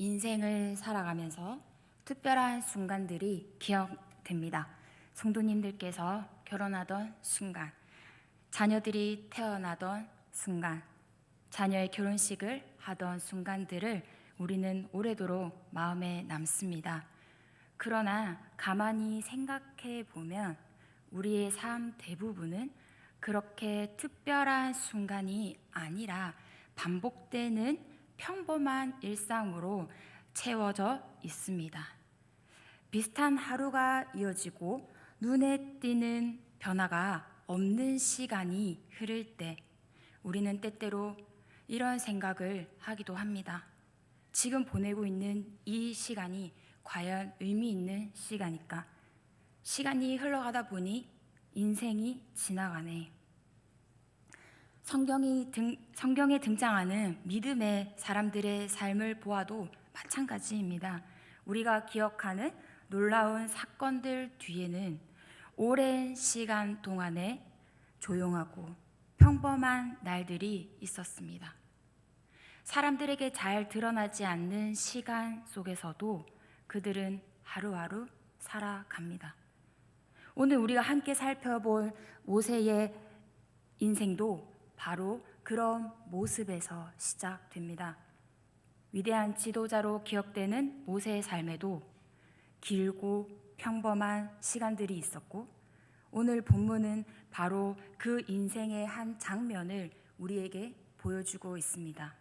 인생을 살아가면서 특별한 순간들이 기억됩니다. 성도님들께서 결혼하던 순간, 자녀들이 태어나던 순간, 자녀의 결혼식을 하던 순간들을 우리는 오래도록 마음에 남습니다. 그러나 가만히 생각해 보면 우리의 삶 대부분은 그렇게 특별한 순간이 아니라 반복되는 평범한 일상으로 채워져 있습니다. 비슷한 하루가 이어지고 눈에 띄는 변화가 없는 시간이 흐를 때 우리는 때때로 이런 생각을 하기도 합니다. 지금 보내고 있는 이 시간이 과연 의미 있는 시간일까? 시간이 흘러가다 보니 인생이 지나가네. 성경에 등장하는 믿음의 사람들의 삶을 보아도 마찬가지입니다. 우리가 기억하는 놀라운 사건들 뒤에는 오랜 시간 동안에 조용하고 평범한 날들이 있었습니다. 사람들에게 잘 드러나지 않는 시간 속에서도 그들은 하루하루 살아갑니다. 오늘 우리가 함께 살펴볼 모세의 인생도 바로 그런 모습에서 시작됩니다. 위대한 지도자로 기억되는 모세의 삶에도 길고 평범한 시간들이 있었고, 오늘 본문은 바로 그 인생의 한 장면을 우리에게 보여주고 있습니다.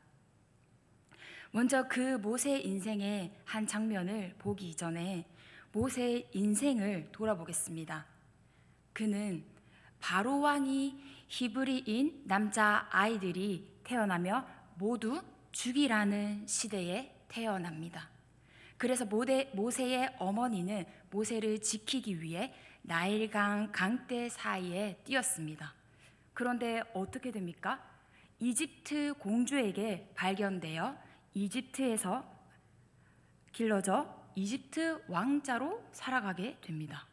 먼저 그 모세의 인생의 한 장면을 보기 전에 모세의 인생을 돌아보겠습니다. 그는 바로 왕이 히브리인 남자 아이들이 태어나며 모두 죽이라는 시대에 태어납니다. 그래서 모세의 어머니는 모세를 지키기 위해 나일강 강대 사이에 뛰었습니다. 그런데 어떻게 됩니까? 이집트 공주에게 발견되어 이집트에서 길러져 이집트 왕자로 살아가게 됩니다.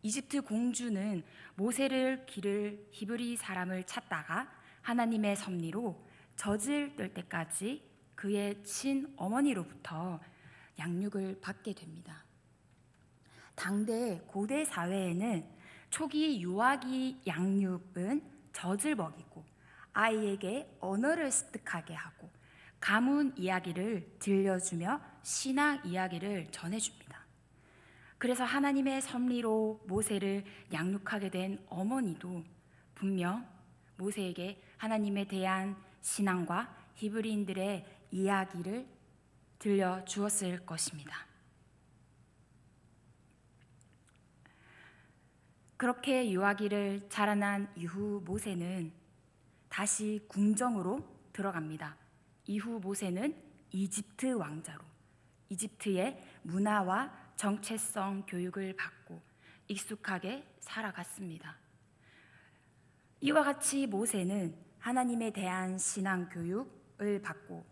이집트 공주는 모세를 기를 히브리 사람을 찾다가 하나님의 섭리로 젖을 뜰 때까지 그의 친어머니로부터 양육을 받게 됩니다. 당대 고대 사회에는 초기 유아기 양육은 젖을 먹이고 아이에게 언어를 습득하게 하고 가문 이야기를 들려주며 신앙 이야기를 전해줍니다. 그래서 하나님의 섭리로 모세를 양육하게 된 어머니도 분명 모세에게 하나님에 대한 신앙과 히브리인들의 이야기를 들려주었을 것입니다. 그렇게 유아기를 자라난 이후 모세는 다시 궁정으로 들어갑니다. 이후 모세는 이집트 왕자로 이집트의 문화와 정체성 교육을 받고 익숙하게 살아갔습니다. 이와 같이 모세는 하나님에 대한 신앙 교육을 받고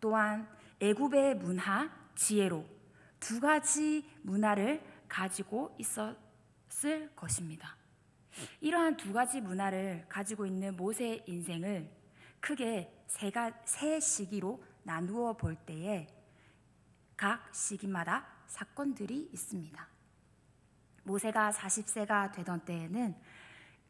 또한 애굽의 문화, 지혜로 두 가지 문화를 가지고 있었을 것입니다. 이러한 두 가지 문화를 가지고 있는 모세의 인생을 크게 세 시기로 나누어 볼 때에 각 시기마다 사건들이 있습니다. 모세가 40세가 되던 때에는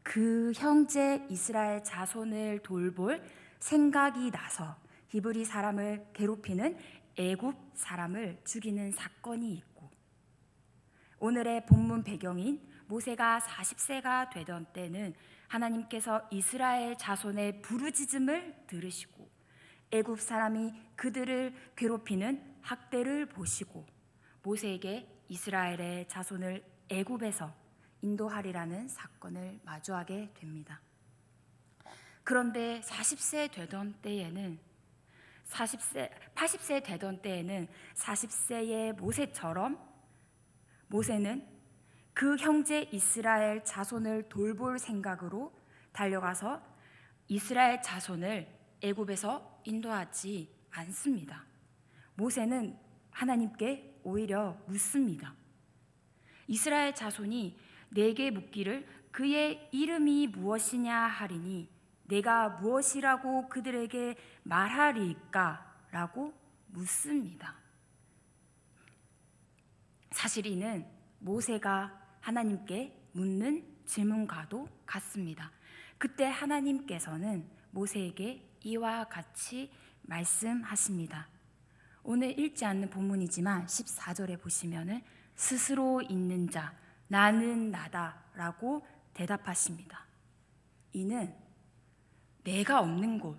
그 형제 이스라엘 자손을 돌볼 생각이 나서 히브리 사람을 괴롭히는 애굽 사람을 죽이는 사건이 있고, 오늘의 본문 배경인 모세가 40세가 되던 때는 하나님께서 이스라엘 자손의 부르짖음을 들으시고 애굽 사람이 그들을 괴롭히는 학대를 보시고 모세에게 이스라엘의 자손을 애굽에서 인도하리라는 사건을 마주하게 됩니다. 그런데 80세 되던 때에는 80세 되던 때에는 40세의 모세처럼 모세는 그 형제 이스라엘 자손을 돌볼 생각으로 달려가서 이스라엘 자손을 애굽에서 인도하지 않습니다. 모세는 하나님께 오히려 묻습니다. 이스라엘 자손이 내게 묻기를 그의 이름이 무엇이냐 하리니 내가 무엇이라고 그들에게 말하리까? 라고 묻습니다. 사실 이는 모세가 하나님께 묻는 질문과도 같습니다. 그때 하나님께서는 모세에게 이와 같이 말씀하십니다. 오늘 읽지 않는 본문이지만 14절에 보시면은 스스로 있는 자 나는 나다 라고 대답하십니다. 이는 내가 없는 곳,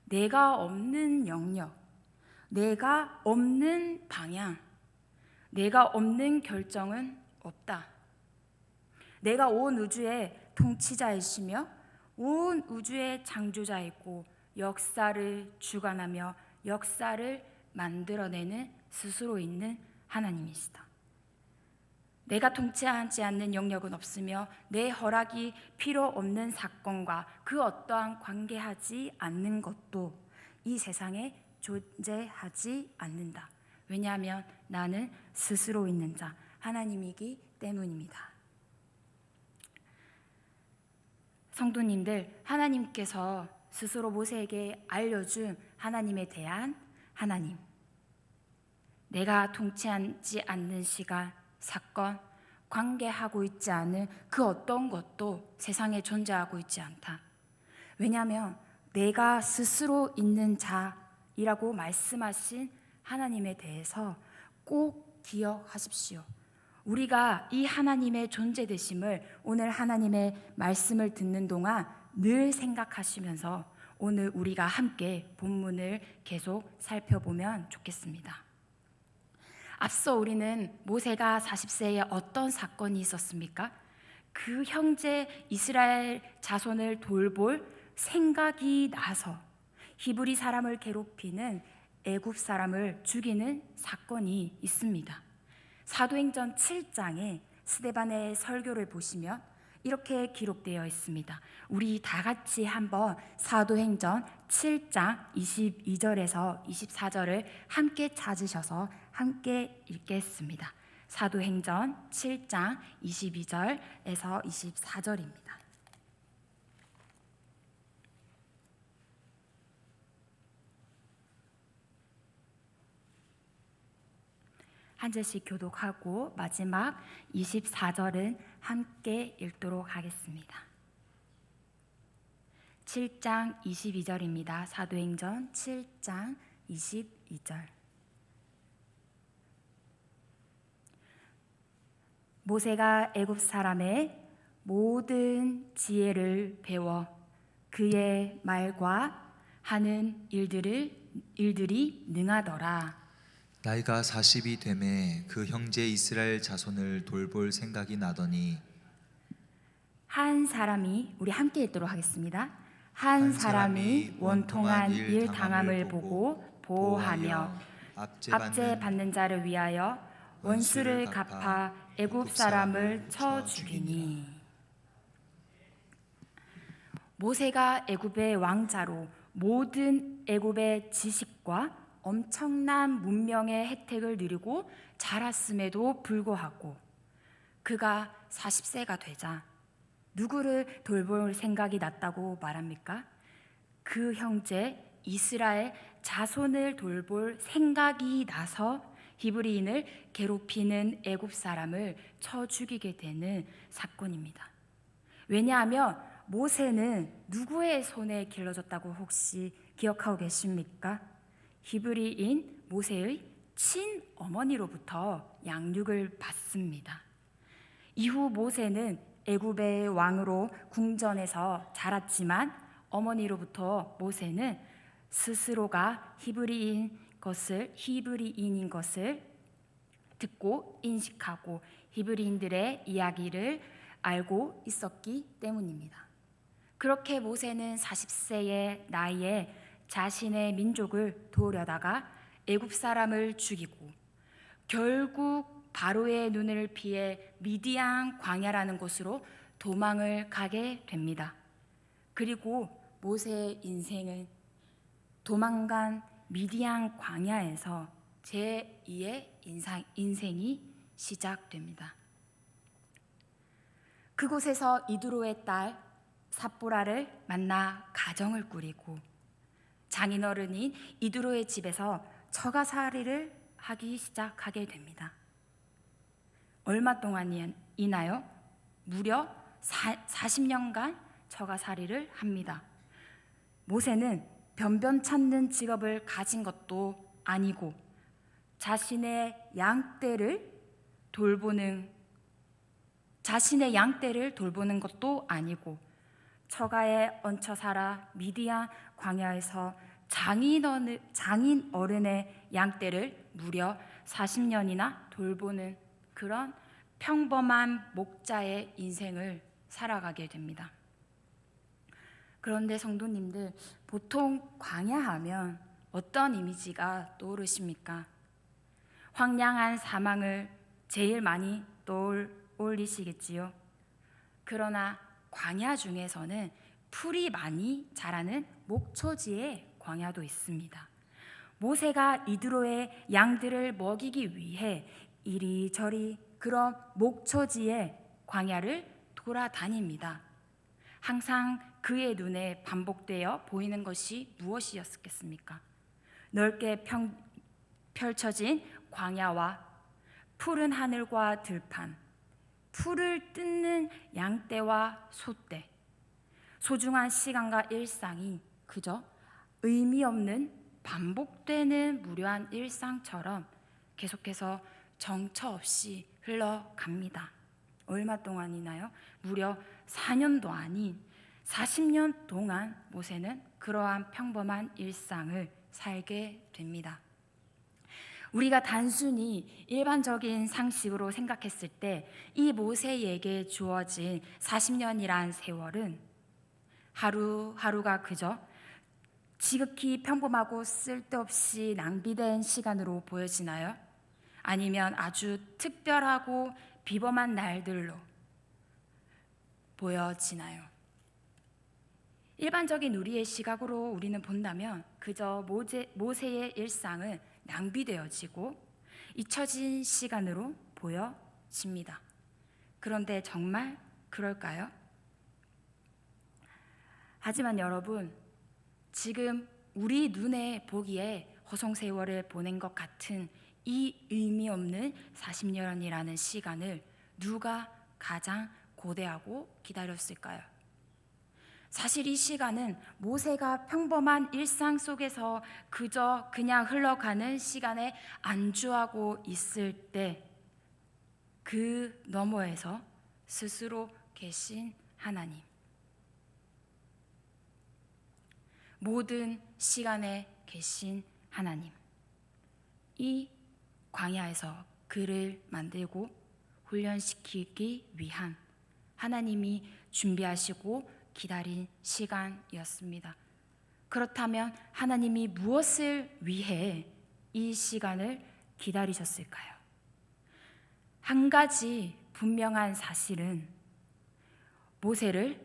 내가 없는 영역, 내가 없는 방향, 내가 없는 결정은 없다. 내가 온 우주의 통치자이시며 온 우주의 창조자이고 역사를 주관하며 역사를 만들어내는 스스로 있는 하나님이시다. 내가 통치하지 않는 영역은 없으며 내 허락이 필요 없는 사건과 그 어떠한 관계하지 않는 것도 이 세상에 존재하지 않는다. 왜냐하면 나는 스스로 있는 자 하나님이기 때문입니다. 성도님들, 하나님께서 스스로 모세에게 알려준 하나님에 대한 하나님, 내가 통치하지 않는 시간, 사건, 관계하고 있지 않은 그 어떤 것도 세상에 존재하고 있지 않다. 왜냐하면 내가 스스로 있는 자이라고 말씀하신 하나님에 대해서 꼭 기억하십시오. 우리가 이 하나님의 존재되심을 오늘 하나님의 말씀을 듣는 동안 늘 생각하시면서 오늘 우리가 함께 본문을 계속 살펴보면 좋겠습니다. 앞서 우리는 모세가 40세에 어떤 사건이 있었습니까? 그 형제 이스라엘 자손을 돌볼 생각이 나서 히브리 사람을 괴롭히는 애굽 사람을 죽이는 사건이 있습니다. 사도행전 7장에 스데반의 설교를 보시면 이렇게 기록되어 있습니다. 우리 다 같이 한번 사도행전 7장 22절에서 24절을 함께 찾으셔서 함께 읽겠습니다. 사도행전 7장 22절에서 24절입니다. 한 절씩 교독하고 마지막 24절은 함께 읽도록 하겠습니다. 7장 22절입니다. 사도행전 7장 22절. 모세가 애굽 사람의 모든 지혜를 배워 그의 말과 하는 일들이 능하더라. 나이가 40이 되매 그 형제 이스라엘 자손을 돌볼 생각이 나더니 한 사람이, 우리 함께 읽도록 하겠습니다. 한 사람이 원통한 일 당함을 보고 보호하며 압제 받는 자를 위하여 원수를 갚아 애굽 사람을 쳐 죽이니. 모세가 애굽의 왕자로 모든 애굽의 지식과 엄청난 문명의 혜택을 누리고 자랐음에도 불구하고 그가 40세가 되자 누구를 돌볼 생각이 났다고 말합니까? 그 형제 이스라엘 자손을 돌볼 생각이 나서 히브리인을 괴롭히는 애굽 사람을 쳐 죽이게 되는 사건입니다. 왜냐하면 모세는 누구의 손에 길러졌다고 혹시 기억하고 계십니까? 히브리인 모세의 친어머니로부터 양육을 받습니다. 이후 모세는 애굽의 왕으로 궁전에서 자랐지만 어머니로부터 모세는 스스로가 히브리인인 것을 듣고 인식하고 히브리인들의 이야기를 알고 있었기 때문입니다. 그렇게 모세는 40세의 나이에 자신의 민족을 도우려다가 애굽 사람을 죽이고 결국 바로의 눈을 피해 미디안 광야라는 곳으로 도망을 가게 됩니다. 그리고 모세의 인생은 도망간 미디안 광야에서 제2의 인생이 시작됩니다. 그곳에서 이드로의 딸 삽보라를 만나 가정을 꾸리고 장인어른인 이드로의 집에서 처가살이를 하기 시작하게 됩니다. 얼마 동안이나요? 무려 40년간 처가살이를 합니다. 모세는 변변 찾는 직업을 가진 것도 아니고 자신의 양떼를 돌보는 것도 아니고 처가에 얹혀 살아 미디안 광야에서 장인 어른의 양떼를 무려 40년이나 돌보는 그런 평범한 목자의 인생을 살아가게 됩니다. 그런데 성도님들, 보통 광야하면 어떤 이미지가 떠오르십니까? 황량한 사망을 제일 많이 떠올리시겠지요. 그러나 광야 중에서는 풀이 많이 자라는 목초지의 광야도 있습니다. 모세가 이드로의 양들을 먹이기 위해 이리저리 그런 목초지의 광야를 돌아다닙니다. 항상 그의 눈에 반복되어 보이는 것이 무엇이었겠습니까? 넓게 펼쳐진 광야와 푸른 하늘과 들판, 풀을 뜯는 양떼와 소떼, 소중한 시간과 일상이 그저 의미 없는 반복되는 무료한 일상처럼 계속해서 정처 없이 흘러갑니다. 얼마 동안이나요? 무려 4년도 아닌 40년 동안 모세는 그러한 평범한 일상을 살게 됩니다. 우리가 단순히 일반적인 상식으로 생각했을 때 이 모세에게 주어진 40년이란 세월은 하루하루가 그저 지극히 평범하고 쓸데없이 낭비된 시간으로 보여지나요? 아니면 아주 특별하고 비범한 날들로 보여지나요? 일반적인 우리의 시각으로 우리는 본다면 그저 모세의 일상은 낭비되어지고 잊혀진 시간으로 보여집니다. 그런데 정말 그럴까요? 하지만 여러분, 지금 우리 눈에 보기에 허송세월을 보낸 것 같은 이 의미 없는 40년이라는 시간을 누가 가장 고대하고 기다렸을까요? 사실 이 시간은 모세가 평범한 일상 속에서 그저 그냥 흘러가는 시간에 안주하고 있을 때 그 너머에서 스스로 계신 하나님, 모든 시간에 계신 하나님, 이 광야에서 그를 만들고 훈련시키기 위한 하나님이 준비하시고 기다린 시간이었습니다. 그렇다면 하나님이 무엇을 위해 이 시간을 기다리셨을까요? 한 가지 분명한 사실은 모세를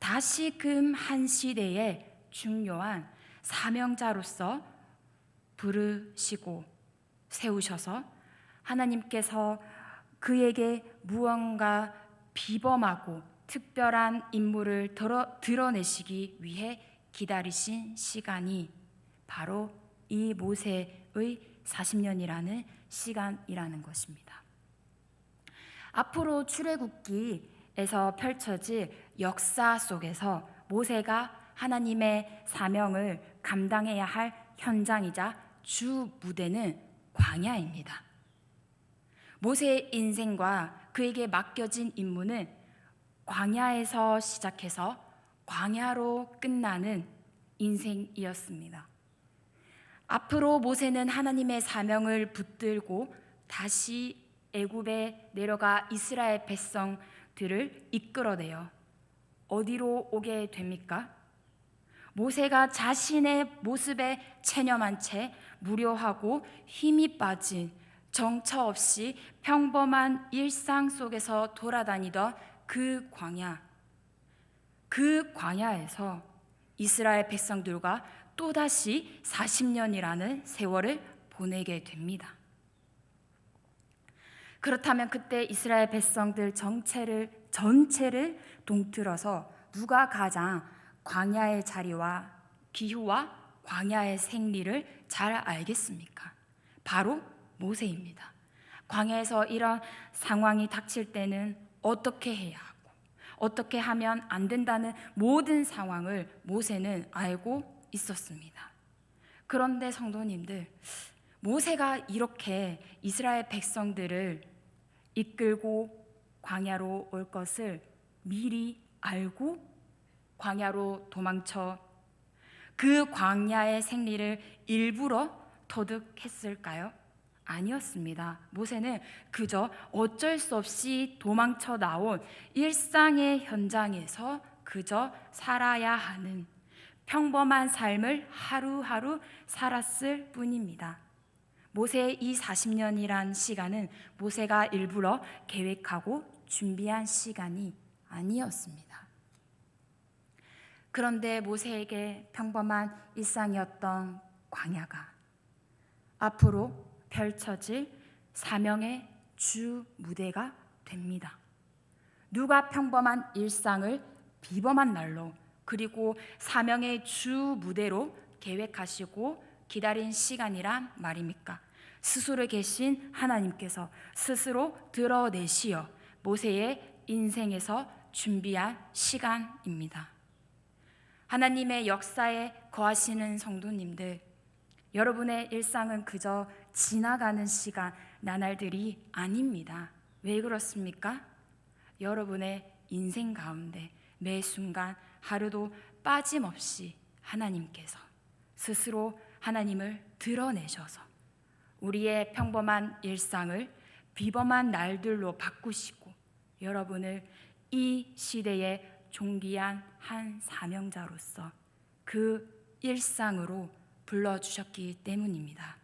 다시금 한 시대의 중요한 사명자로서 부르시고 세우셔서 하나님께서 그에게 무언가 비범하고 특별한 임무를 드러내시기 위해 기다리신 시간이 바로 이 모세의 40년이라는 시간이라는 것입니다. 앞으로 출애굽기에서 펼쳐질 역사 속에서 모세가 하나님의 사명을 감당해야 할 현장이자 주 무대는 광야입니다. 모세의 인생과 그에게 맡겨진 임무는 광야에서 시작해서 광야로 끝나는 인생이었습니다. 앞으로 모세는 하나님의 사명을 붙들고 다시 애굽에 내려가 이스라엘 백성들을 이끌어내어 어디로 오게 됩니까? 모세가 자신의 모습에 체념한 채 무료하고 힘이 빠진 정처 없이 평범한 일상 속에서 돌아다니던 그 광야에서 이스라엘 백성들과 또다시 40년이라는 세월을 보내게 됩니다. 그렇다면 그때 이스라엘 백성들 전체를 동틀어서 누가 가장 광야의 자리와 기후와 광야의 생리를 잘 알겠습니까? 바로 모세입니다. 광야에서 이런 상황이 닥칠 때는 어떻게 해야 하고 어떻게 하면 안 된다는 모든 상황을 모세는 알고 있었습니다. 그런데 성도님들, 모세가 이렇게 이스라엘 백성들을 이끌고 광야로 올 것을 미리 알고 광야로 도망쳐 그 광야의 생리를 일부러 터득했을까요? 아니었습니다. 모세는 그저 어쩔 수 없이 도망쳐 나온 일상의 현장에서 그저 살아야 하는 평범한 삶을 하루하루 살았을 뿐입니다. 모세의 이 40년이란 시간은 모세가 일부러 계획하고 준비한 시간이 아니었습니다. 그런데 모세에게 평범한 일상이었던 광야가 앞으로 펼쳐질 사명의 주 무대가 됩니다. 누가 평범한 일상을 비범한 날로 그리고 사명의 주 무대로 계획하시고 기다린 시간이란 말입니까? 스스로 계신 하나님께서 스스로 드러내시어 모세의 인생에서 준비한 시간입니다. 하나님의 역사에 거하시는 성도님들, 여러분의 일상은 그저 지나가는 시간, 나날들이 아닙니다. 왜 그렇습니까? 여러분의 인생 가운데 매 순간 하루도 빠짐없이 하나님께서 스스로 하나님을 드러내셔서 우리의 평범한 일상을 비범한 날들로 바꾸시고 여러분을 이 시대의 존귀한 한 사명자로서 그 일상으로 불러주셨기 때문입니다.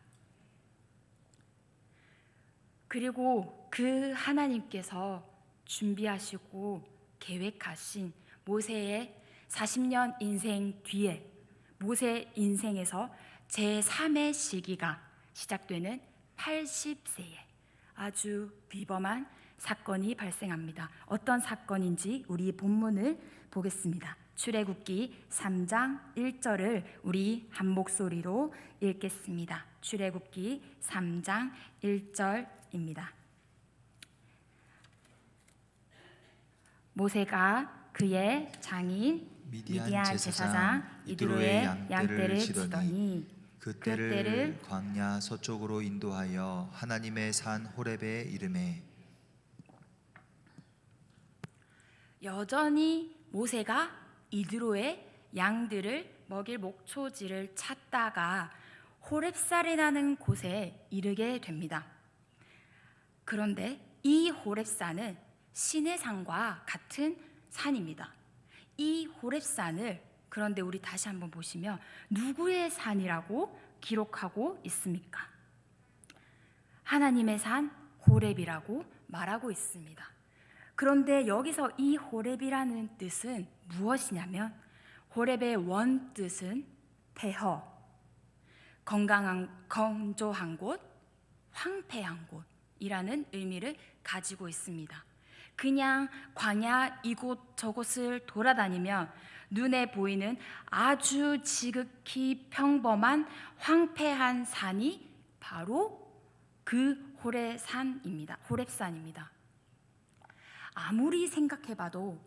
그리고 그 하나님께서 준비하시고 계획하신 모세의 40년 인생 뒤에 모세 인생에서 제3의 시기가 시작되는 80세에 아주 비범한 사건이 발생합니다. 어떤 사건인지 우리 본문을 보겠습니다. 출애굽기 3장 1절을 우리 한 목소리로 읽겠습니다. 출애굽기 3장 1절입니다. 모세가 그의 장인 미디안 제사장 이드로의 양떼를 치더니 그 떼를 광야 서쪽으로 인도하여 하나님의 산 호렙에 이르매. 여전히 모세가 이드로의 양들을 먹일 목초지를 찾다가 호렙산이라는 곳에 이르게 됩니다. 그런데 이 호렙산은 신의 산과 같은 산입니다. 이 호렙산을 그런데 우리 다시 한번 보시면 누구의 산이라고 기록하고 있습니까? 하나님의 산 호렙이라고 말하고 있습니다. 그런데 여기서 이 호렙이라는 뜻은 무엇이냐면 호렙의 원 뜻은 폐허, 건조한 곳, 황폐한 곳이라는 의미를 가지고 있습니다. 그냥 광야 이곳 저곳을 돌아다니면 눈에 보이는 아주 지극히 평범한 황폐한 산이 바로 그 호렙산입니다. 아무리 생각해봐도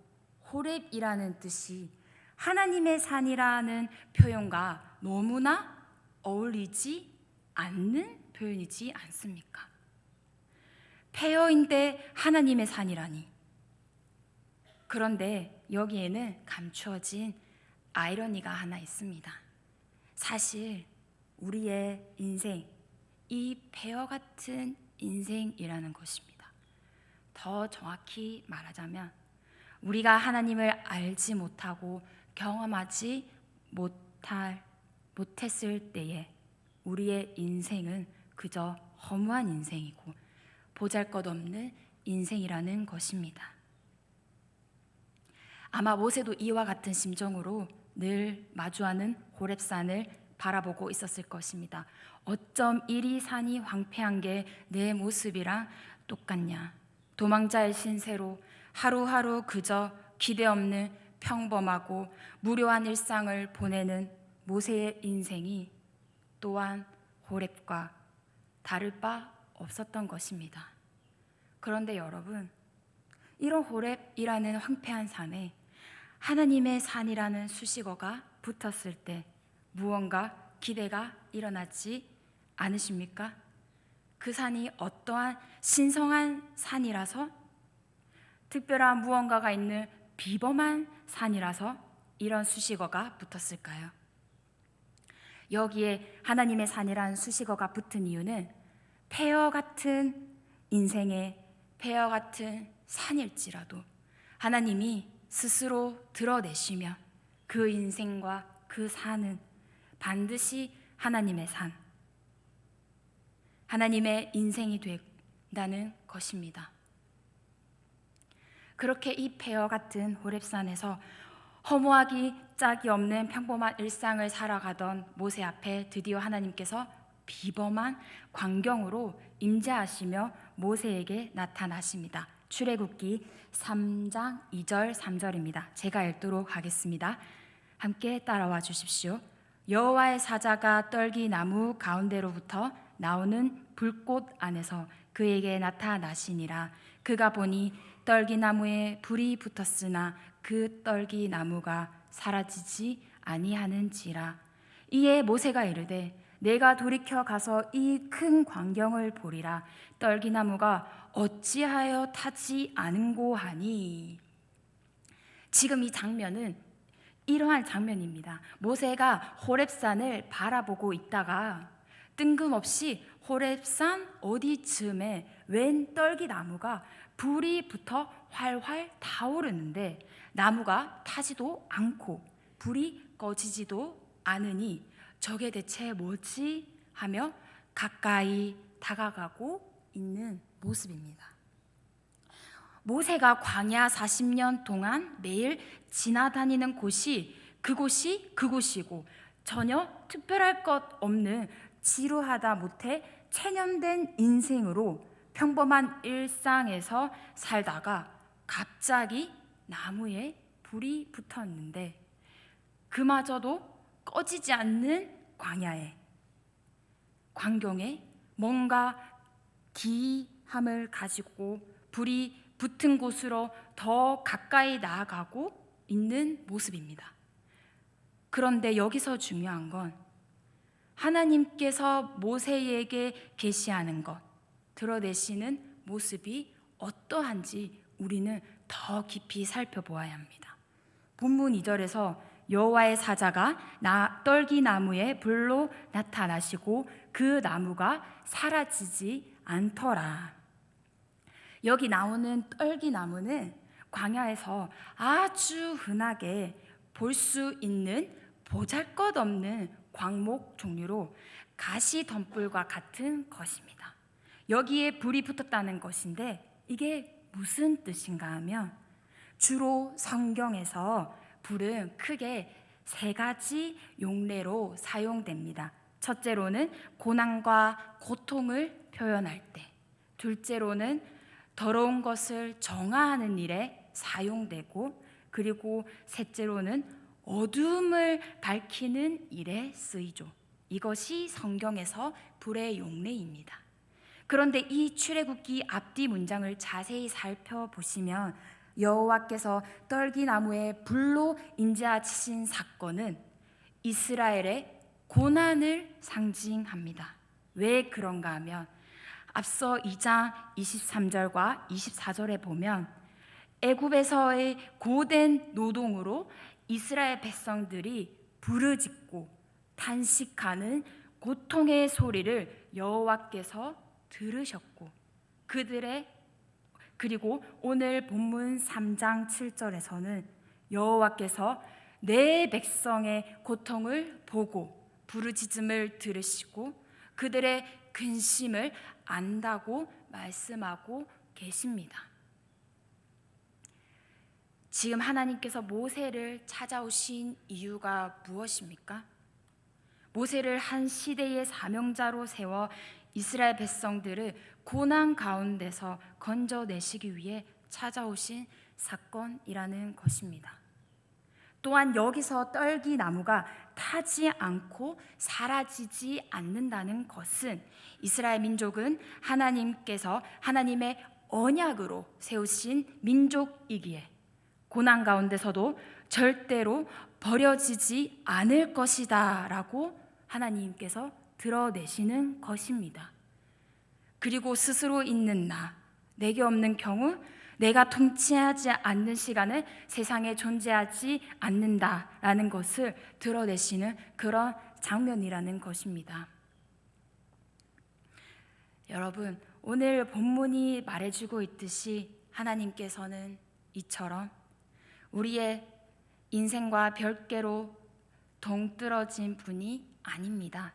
호렙이라는 뜻이 하나님의 산이라는 표현과 너무나 어울리지 않는 표현이지 않습니까? 폐허인데 하나님의 산이라니. 그런데 여기에는 감추어진 아이러니가 하나 있습니다. 사실 우리의 인생, 이 폐허 같은 인생이라는 것입니다. 더 정확히 말하자면 우리가 하나님을 알지 못하고 경험하지 못했을 때에 우리의 인생은 그저 허무한 인생이고 보잘것없는 인생이라는 것입니다. 아마 모세도 이와 같은 심정으로 늘 마주하는 호렙산을 바라보고 있었을 것입니다. 어쩜 이리 산이 황폐한 게 내 모습이랑 똑같냐. 도망자의 신세로 하루하루 그저 기대 없는 평범하고 무료한 일상을 보내는 모세의 인생이 또한 호렙과 다를 바 없었던 것입니다. 그런데 여러분, 이런 호렙이라는 황폐한 산에 하나님의 산이라는 수식어가 붙었을 때 무언가 기대가 일어나지 않으십니까? 그 산이 어떠한 신성한 산이라서, 특별한 무언가가 있는 비범한 산이라서 이런 수식어가 붙었을까요? 여기에 하나님의 산이라는 수식어가 붙은 이유는 폐허 같은 인생의 폐허 같은 산일지라도 하나님이 스스로 드러내시면 그 인생과 그 산은 반드시 하나님의 산, 하나님의 인생이 된다는 것입니다. 그렇게 이 폐허 같은 호렙산에서 허무하기 짝이 없는 평범한 일상을 살아가던 모세 앞에 드디어 하나님께서 비범한 광경으로 임재하시며 모세에게 나타나십니다. 출애굽기 3장 2절 3절입니다. 제가 읽도록 하겠습니다. 함께 따라와 주십시오. 여호와의 사자가 떨기 나무 가운데로부터 나오는 불꽃 안에서 그에게 나타나시니라. 그가 보니 떨기 나무에 불이 붙었으나 그 떨기 나무가 사라지지 아니하는지라. 이에 모세가 이르되 내가 돌이켜 가서 이 큰 광경을 보리라. 떨기 나무가 어찌하여 타지 않은고 하니. 지금 이 장면은 이러한 장면입니다. 모세가 호렙산을 바라보고 있다가 뜬금없이 호렙산 어디쯤에 웬 떨기 나무가 불이 붙어 활활 타오르는데 나무가 타지도 않고 불이 꺼지지도 않으니 저게 대체 뭐지? 하며 가까이 다가가고 있는 모습입니다. 모세가 광야 40년 동안 매일 지나다니는 곳이 그곳이고 전혀 특별할 것 없는 지루하다 못해 체념된 인생으로 평범한 일상에서 살다가 갑자기 나무에 불이 붙었는데 그마저도 꺼지지 않는 광경에 뭔가 기이함을 가지고 불이 붙은 곳으로 더 가까이 나아가고 있는 모습입니다. 그런데 여기서 중요한 건 하나님께서 모세에게 계시하는 것, 드러내시는 모습이 어떠한지 우리는 더 깊이 살펴보아야 합니다. 본문 2절에서 여호와의 사자가 떨기 나무에 불로 나타나시고 그 나무가 사라지지 않더라. 여기 나오는 떨기 나무는 광야에서 아주 흔하게 볼 수 있는 보잘것없는 광목 종류로 가시덤불과 같은 것입니다. 여기에 불이 붙었다는 것인데 이게 무슨 뜻인가 하면 주로 성경에서 불은 크게 세 가지 용례로 사용됩니다. 첫째로는 고난과 고통을 표현할 때, 둘째로는 더러운 것을 정화하는 일에 사용되고, 그리고 셋째로는 어둠을 밝히는 일에 쓰이죠. 이것이 성경에서 불의 용례입니다. 그런데 이 출애굽기 앞뒤 문장을 자세히 살펴보시면 여호와께서 떨기나무에 불로 임재하신 사건은 이스라엘의 고난을 상징합니다. 왜 그런가 하면 앞서 2장 23절과 24절에 보면 애굽에서의 고된 노동으로 이스라엘 백성들이 부르짖고 탄식하는 고통의 소리를 여호와께서 들으셨고 그리고 오늘 본문 3장 7절에서는 여호와께서 내 백성의 고통을 보고 부르짖음을 들으시고 그들의 근심을 안다고 말씀하고 계십니다. 지금 하나님께서 모세를 찾아오신 이유가 무엇입니까? 모세를 한 시대의 사명자로 세워 이스라엘 백성들을 고난 가운데서 건져내시기 위해 찾아오신 사건이라는 것입니다. 또한 여기서 떨기 나무가 타지 않고 사라지지 않는다는 것은 이스라엘 민족은 하나님께서 하나님의 언약으로 세우신 민족이기에 고난 가운데서도 절대로 버려지지 않을 것이다 라고 하나님께서 드러내시는 것입니다. 그리고 스스로 있는 내게 없는 경우 내가 통치하지 않는 시간은 세상에 존재하지 않는다라는 것을 드러내시는 그런 장면이라는 것입니다. 여러분, 오늘 본문이 말해주고 있듯이 하나님께서는 이처럼 우리의 인생과 별개로 동떨어진 분이 아닙니다.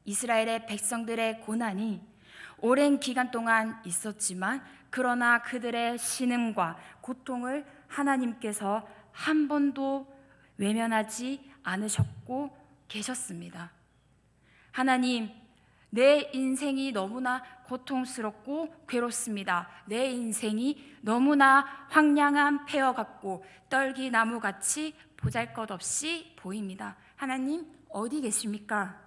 이스라엘의 백성들의 고난이 오랜 기간 동안 있었지만 그러나 그들의 신음과 고통을 하나님께서 한 번도 외면하지 않으셨고 계셨습니다. 하나님, 내 인생이 너무나 고통스럽고 괴롭습니다. 내 인생이 너무나 황량한 폐허 같고 떨기나무같이 보잘것없이 보입니다. 하나님, 어디 계십니까?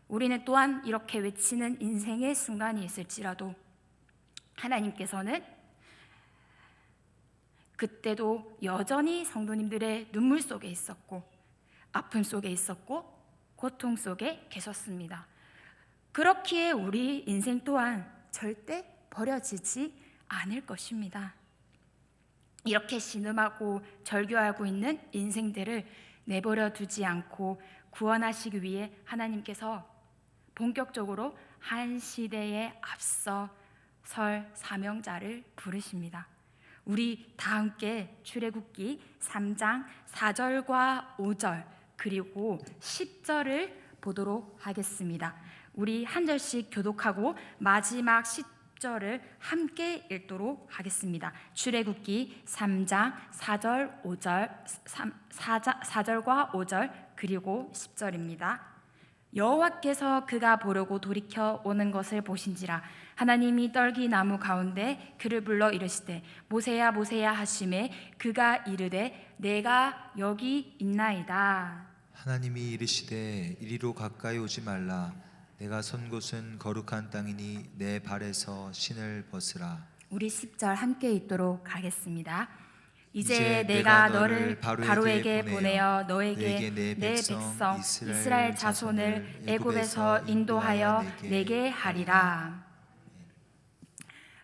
우리는 또한 이렇게 외치는 인생의 순간이 있을지라도 하나님께서는 그때도 여전히 성도님들의 눈물 속에 있었고 아픔 속에 있었고 고통 속에 계셨습니다. 그렇기에 우리 인생 또한 절대 버려지지 않을 것입니다. 이렇게 신음하고 절규하고 있는 인생들을 내버려 두지 않고 구원하시기 위해 하나님께서 본격적으로 한 시대에 앞서 설 사명자를 부르십니다. 우리 다 함께 출애굽기 3장 4절과 5절 그리고 10절을 보도록 하겠습니다. 우리 한 절씩 교독하고 마지막 10절을 함께 읽도록 하겠습니다. 출애굽기 3장 4절, 5절, 4절과 5절 그리고 10절입니다. 여호와께서 그가 보려고 돌이켜 오는 것을 보신지라 하나님이 떨기나무 가운데 그를 불러 이르시되 모세야 모세야 하시매 그가 이르되 내가 여기 있나이다. 하나님이 이르시되 이리로 가까이 오지 말라. 내가 선 곳은 거룩한 땅이니 내 발에서 신을 벗으라. 우리 10절 함께 읽도록 하겠습니다. 이제 내가 너를 바로에게 보내어 너에게 내 백성 이스라엘 자손을 애굽에서 인도하여 내게 하리라.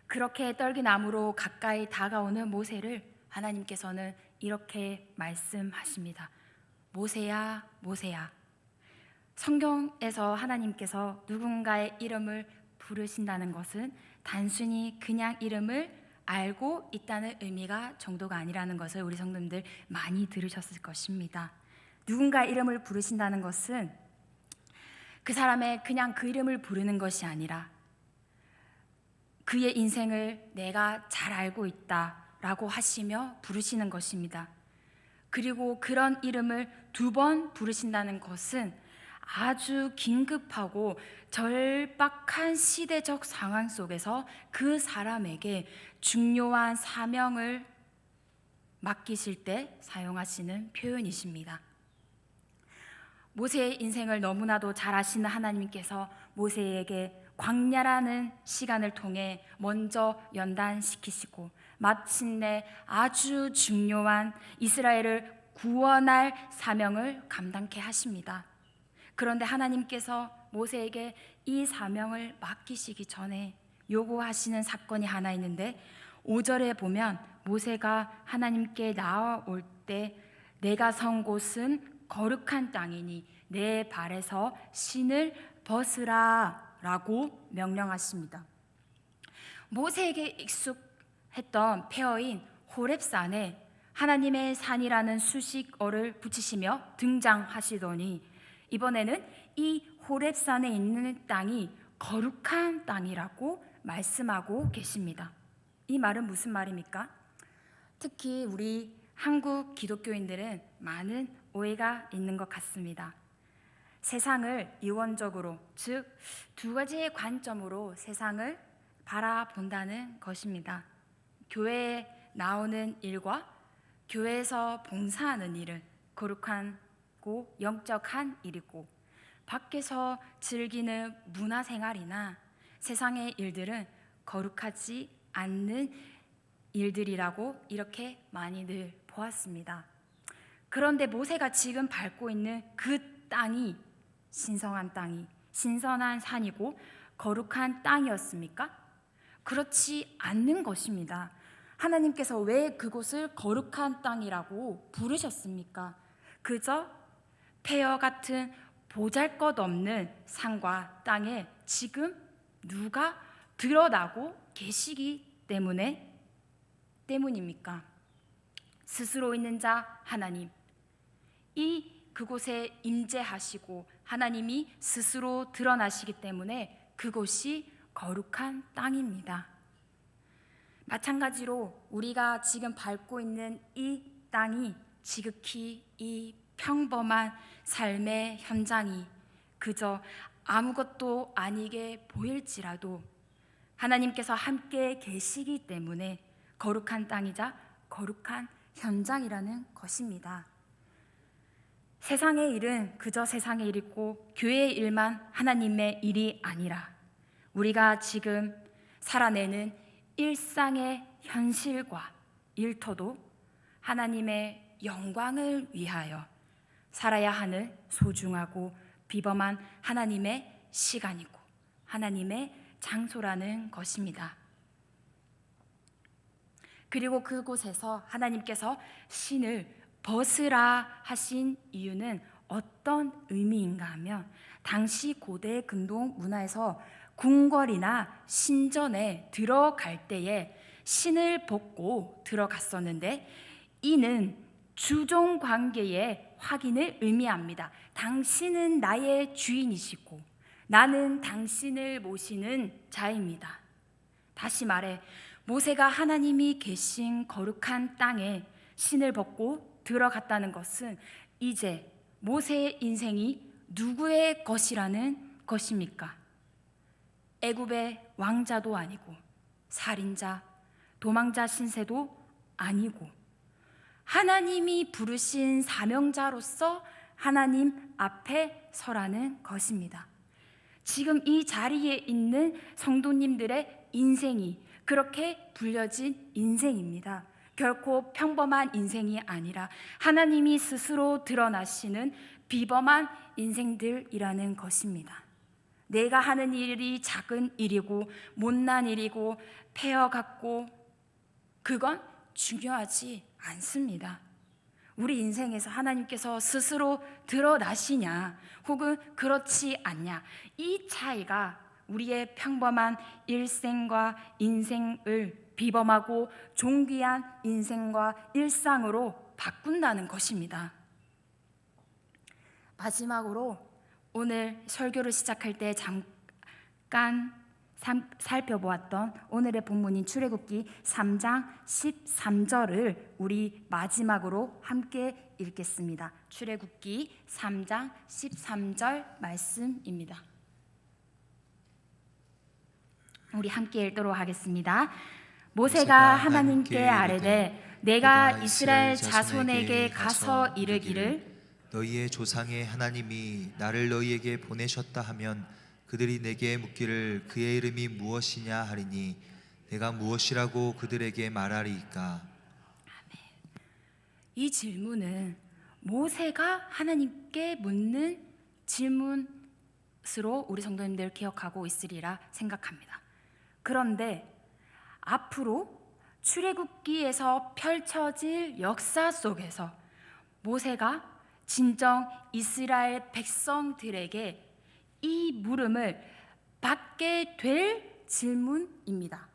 그렇게 떨기나무로 가까이 다가오는 모세를 하나님께서는 이렇게 말씀하십니다. 모세야 모세야. 성경에서 하나님께서 누군가의 이름을 부르신다는 것은 단순히 그냥 이름을 알고 있다는 의미가 정도가 아니라는 것을 우리 성도님들 많이 들으셨을 것입니다. 누군가 이름을 부르신다는 것은 그 사람의 그냥 그 이름을 부르는 것이 아니라 그의 인생을 내가 잘 알고 있다라고 하시며 부르시는 것입니다. 그리고 그런 이름을 2번 부르신다는 것은 아주 긴급하고 절박한 시대적 상황 속에서 그 사람에게 중요한 사명을 맡기실 때 사용하시는 표현이십니다. 모세의 인생을 너무나도 잘 아시는 하나님께서 모세에게 광야라는 시간을 통해 먼저 연단시키시고 마침내 아주 중요한 이스라엘을 구원할 사명을 감당케 하십니다. 그런데 하나님께서 모세에게 이 사명을 맡기시기 전에 요구하시는 사건이 하나 있는데 5절에 보면 모세가 하나님께 나아올 때 내가 선 곳은 거룩한 땅이니 내 발에서 신을 벗으라 라고 명령하십니다. 모세에게 익숙했던 폐허인 호렙산에 하나님의 산이라는 수식어를 붙이시며 등장하시더니 이번에는 이 호렙산에 있는 땅이 거룩한 땅이라고 말씀하고 계십니다. 이 말은 무슨 말입니까? 특히 우리 한국 기독교인들은 많은 오해가 있는 것 같습니다. 세상을 이원적으로, 즉 2가지의 관점으로 세상을 바라본다는 것입니다. 교회에 나오는 일과 교회에서 봉사하는 일을 거룩한 고 영적한 일이고 밖에서 즐기는 문화생활이나 세상의 일들은 거룩하지 않는 일들이라고 이렇게 많이들 보았습니다. 그런데 모세가 지금 밟고 있는 그 땅이 신성한 땅이 신선한 산이고 거룩한 땅이었습니까? 그렇지 않는 것입니다. 하나님께서 왜 그곳을 거룩한 땅이라고 부르셨습니까? 그저 폐허 같은 보잘것없는 산과 땅에 지금 누가 드러나고 계시기 때문입니까? 스스로 있는 자 하나님, 이 그곳에 임재하시고 하나님이 스스로 드러나시기 때문에 그곳이 거룩한 땅입니다. 마찬가지로 우리가 지금 밟고 있는 이 땅이 지극히 이 평범한 삶의 현장이 그저 아무것도 아니게 보일지라도 하나님께서 함께 계시기 때문에 거룩한 땅이자 거룩한 현장이라는 것입니다. 세상의 일은 그저 세상의 일이고 교회의 일만 하나님의 일이 아니라 우리가 지금 살아내는 일상의 현실과 일터도 하나님의 영광을 위하여 살아야 하는 소중하고 비범한 하나님의 시간이고 하나님의 장소라는 것입니다. 그리고 그곳에서 하나님께서 신을 벗으라 하신 이유는 어떤 의미인가 하면 당시 고대 근동 문화에서 궁궐이나 신전에 들어갈 때에 신을 벗고 들어갔었는데 이는 주종 관계의 확인을 의미합니다. 당신은 나의 주인이시고 나는 당신을 모시는 자입니다. 다시 말해 모세가 하나님이 계신 거룩한 땅에 신을 벗고 들어갔다는 것은 이제 모세의 인생이 누구의 것이라는 것입니까? 애굽의 왕자도 아니고 살인자, 도망자 신세도 아니고 하나님이 부르신 사명자로서 하나님 앞에 서라는 것입니다. 지금 이 자리에 있는 성도님들의 인생이 그렇게 불려진 인생입니다. 결코 평범한 인생이 아니라 하나님이 스스로 드러나시는 비범한 인생들이라는 것입니다. 내가 하는 일이 작은 일이고 못난 일이고 폐허 같고 그건 중요하지 않습니다. 우리 인생에서 하나님께서 스스로 드러나시냐 혹은 그렇지 않냐 이 차이가 우리의 평범한 일생과 인생을 비범하고 존귀한 인생과 일상으로 바꾼다는 것입니다. 마지막으로 오늘 설교를 시작할 때 잠깐 살펴보았던 오늘의 본문인 출애굽기 3장 13절을 우리 마지막으로 함께 읽겠습니다. 출애굽기 3장 13절 말씀입니다. 우리 함께 읽도록 하겠습니다. 모세가 하나님께 아뢰되 내가 이스라엘 자손에게 가서 이르기를 너희의 조상의 하나님이 나를 너희에게 보내셨다 하면 그들이 내게 묻기를 그의 이름이 무엇이냐 하리니 내가 무엇이라고 그들에게 말하리이까. 이 질문은 모세가 하나님께 묻는 질문으로 우리 성도님들 기억하고 있으리라 생각합니다. 그런데 앞으로 출애굽기에서 펼쳐질 역사 속에서 모세가 진정 이스라엘 백성들에게 이 물음을 받게 될 질문입니다.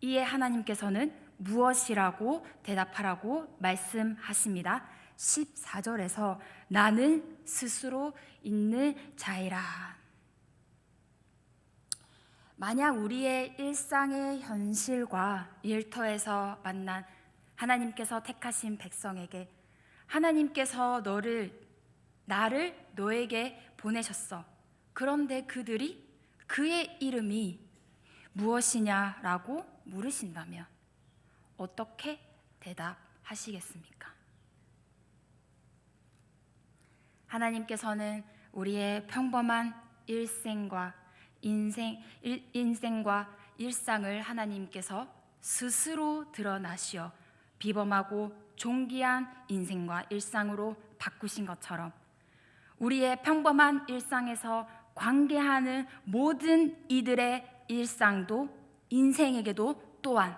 이에 하나님께서는 무엇이라고 대답하라고 말씀하십니다. 14절에서 나는 스스로 있는 자이라. 만약 우리의 일상의 현실과 일터에서 만난 하나님께서 택하신 백성에게 하나님께서 나를 너에게 보내셨어. 그런데 그들이 그의 이름이 무엇이냐라고 물으신다면 어떻게 대답하시겠습니까? 하나님께서는 우리의 평범한 인생과 일상을 하나님께서 스스로 드러나시어 비범하고 존귀한 인생과 일상으로 바꾸신 것처럼 우리의 평범한 일상에서 관계하는 모든 이들의 일상도 인생에게도 또한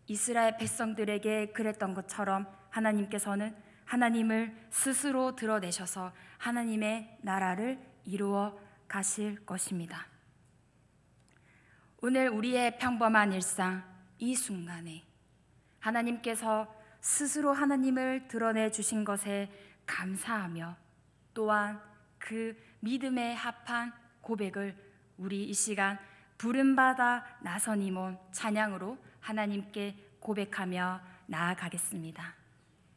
이스라엘 백성들에게 그랬던 것처럼 하나님께서는 하나님을 스스로 드러내셔서 하나님의 나라를 이루어 가실 것입니다. 오늘 우리의 평범한 일상 이 순간에 하나님께서 스스로 하나님을 드러내 주신 것에 감사하며 또한 그 믿음에 합한 고백을 우리 이 시간 부름받아 나선 이 몸 찬양으로 하나님께 고백하며 나아가겠습니다.